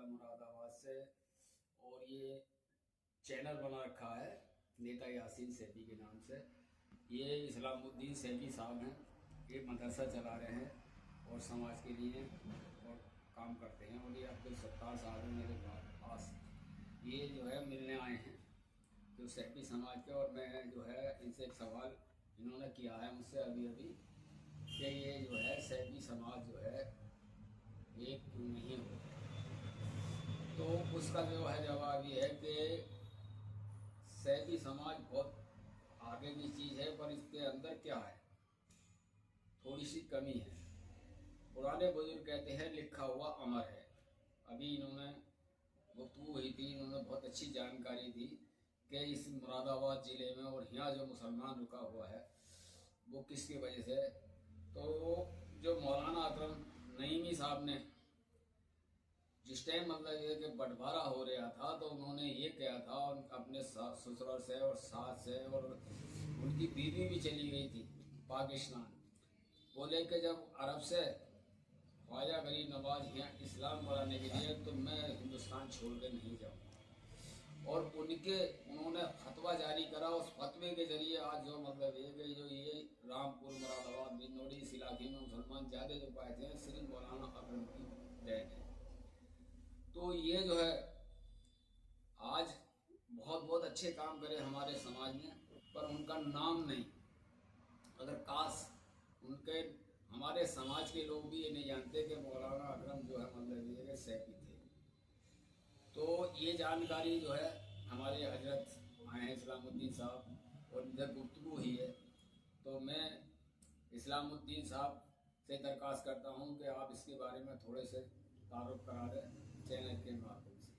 मुरादाबाद से। और ये चैनल बना रखा है नेता यासीन सैफी के नाम से। ये इस्लामुद्दीन सैफी साहब हैं, ये मदरसा चला रहे हैं और समाज के लिए और काम करते हैं। और ये अब्दुल सत्तार साहब हैं मेरे पास, ये जो है मिलने आए हैं जो सैफी समाज के। और मैं जो है इनसे एक सवाल इन्होंने किया है मुझसे अभी कि ये जो है सैफी समाज जो है एक क्यों नहीं हो, तो उसका जो है जवाब ये है कि सैफी समाज बहुत आगे की चीज़ है, पर इसके अंदर क्या है, थोड़ी सी कमी है। पुराने बुजुर्ग कहते हैं लिखा हुआ अमर है। अभी इन्होंने गुफ्तगू हुई थी, इन्होंने बहुत अच्छी जानकारी दी कि इस मुरादाबाद ज़िले में और यहाँ जो मुसलमान रुका हुआ है वो किसकी वजह से। तो जो मौलाना अकरम नईमी साहब ने जिस टाइम मतलब ये कि बंटवारा हो रहा था, तो उन्होंने ये कहा था अपने ससुराल से और सास से, और उनकी बीवी भी चली गई थी पाकिस्तान। बोले कि जब अरब से ख्वाजा गरीब नवाज यहाँ इस्लाम बढ़ाने के लिए, तो मैं हिंदुस्तान छोड़ कर नहीं जाऊँगा। और उन्होंने फतवा जारी करा। उस फतवे के जरिए आज जो मतलब ये रामपुर मुरादाबाद बिनोड़ी इस इलाके में मुसलमान ज़्यादा जो पाए थे सिर्फ मौलाना अकरम की देन है। तो ये जो है आज बहुत बहुत अच्छे काम करे हमारे समाज में, पर उनका नाम नहीं। अगर काश उनके हमारे समाज के लोग भी ये नहीं जानते कि मौलाना अकरम जो है मतलब ये सैफी थे। तो ये जानकारी जो है हमारे हजरत आए हैं इस्लामुद्दीन साहब, और इधर गुफ्तगू हुई है, तो मैं इस्लामुद्दीन साहब से दरख्वास्त करता हूँ कि आप इसके बारे में थोड़े से तारुफ करा दें चैनल के माध्यम से।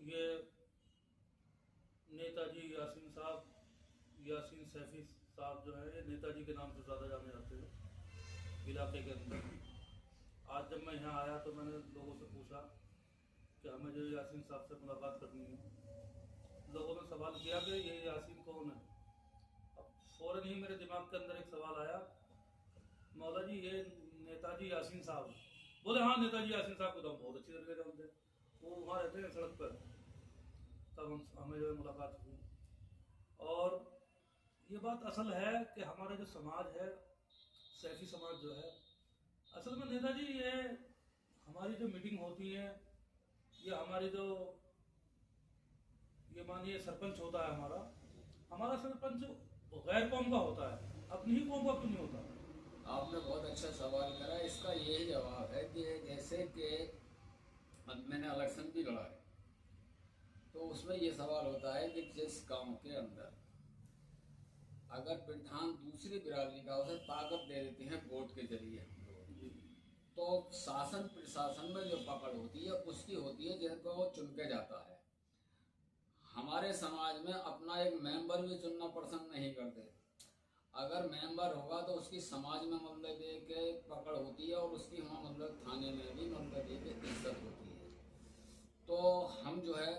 ये नेताजी यासीन साहब, यासीन सैफी साहब जो है, ये नेताजी के नाम से ज़्यादा जाने जाते हैं इलाके के अंदर। आज जब मैं यहाँ आया तो मैंने लोगों से पूछा कि हमें जो यासीन साहब से मुलाकात करनी है। लोगों ने सवाल किया कि ये यासीन कौन है। अब फ़ौरन ही मेरे दिमाग के अंदर एक सवाल आया, मौला जी ये नेताजी यासीन साहब। बोले हाँ, नेताजी यासीन साहब को तो हम बहुत अच्छी तरह से जानते हैं, वो वहाँ रहते हैं सड़क पर। तब हमें जो है मुलाकात हुई। और ये बात असल है कि हमारा जो समाज है, सैफी समाज जो है, असल में नेताजी ये हमारी जो मीटिंग होती है, ये हमारी जो ये मानिए सरपंच होता है हमारा सरपंच गैर कौम का होता है, अपनी ही कौम का क्यों नहीं होता। आपने बहुत अच्छा सवाल करा। इसका यही जवाब है कि जैसे कि मैंने इलेक्शन भी लड़ा है, तो उसमें ये सवाल होता है कि जिस गांव के अंदर अगर प्रधान दूसरी बिरादरी का उसे ताकत दे देते हैं वोट के जरिए, तो शासन प्रशासन में जो पकड़ होती है उसकी होती है जिनको वो चुन के जाता है। हमारे समाज में अपना एक मेंबर भी चुनना पसंद नहीं करते। अगर मेंबर होगा तो उसकी समाज में मतलब एक पकड़ होती है, और उसकी वहाँ मतलब थाने में भी मतलब एक इज्जत होती है। तो हम जो है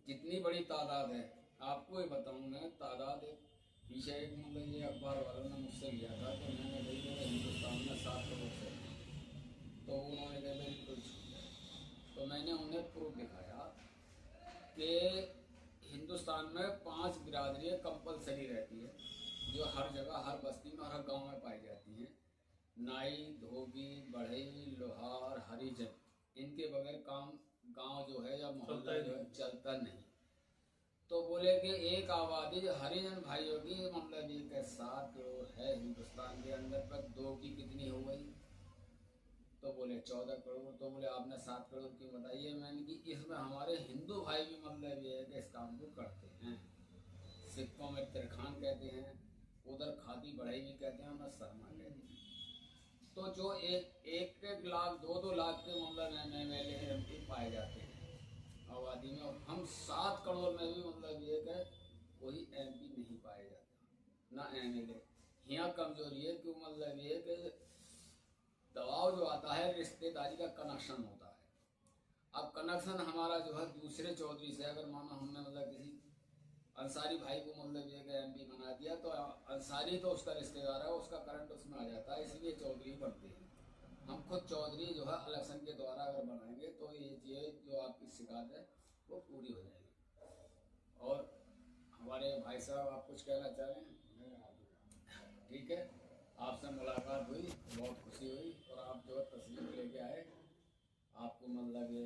जितनी बड़ी तादाद है, आपको ये बताऊँ मैं तादाद पीछे एक मतलब ये अखबार वालों ने मुझसे लिया था कि मैंने भाई हिंदुस्तान में 7 करोड़ से, तो उन्होंने कहा बिल्कुल। तो मैंने उन्हें प्रूफ दिखाया कि हिंदुस्तान में 5 बिरादरियाँ कंपलसरी रहती है जो हर जगह हर बस्ती में हर गांव में पाई जाती हैं। नाई, धोबी, बढ़ई, लोहार, हरिजन, इनके बगैर काम गांव जो है या मोहल्ला जो है चलता नहीं। तो बोले कि एक आबादी जो हरिजन भाइयों की मतलब ये 7 करोड़ है हिंदुस्तान के अंदर, पर 2 की कितनी हो गई, तो बोले 14 करोड़। तो बोले आपने 7 करोड़ क्यों बताइए। मैंने कि इसमें हमारे हिंदू भाई भी मतलब ये है कि इस काम को करते हैं। सिक्कों में तिरखान कहते हैं, उधर खादी बढ़ई भी कहते हैं, और शर्मा कहते हैं। तो जो एक लाख 2 लाख के मतलब MLA पाए जाते हैं आबादी में, और हम 7 करोड़ में भी मतलब ये कि कोई MP नहीं पाए जाते ना MLA। यहाँ कमजोरी है कि मतलब ये कि दबाव जो आता है रिश्तेदारी का कनेक्शन होता है। अब कनेक्शन हमारा जो है दूसरे चौधरी से, अगर मानो हमने मतलब किसी अंसारी भाई को मतलब ये कि MP बना दिया, तो अंसारी तो उसका रिश्तेदार है, उसका करंट उसमें आ जाता है, इसलिए चौधरी बनते हैं। हम खुद चौधरी और ये जो है इलेक्शन के द्वारा अगर बनाएंगे तो ये जो आपकी शिकायत है वो पूरी हो जाएगी। और हमारे भाई साहब आप कुछ कहना चाह रहे हैं? ठीक है, आपसे मुलाकात हुई, बहुत खुशी हुई, और आप जो है तस्वीर लेके आए, आपको मतलब ये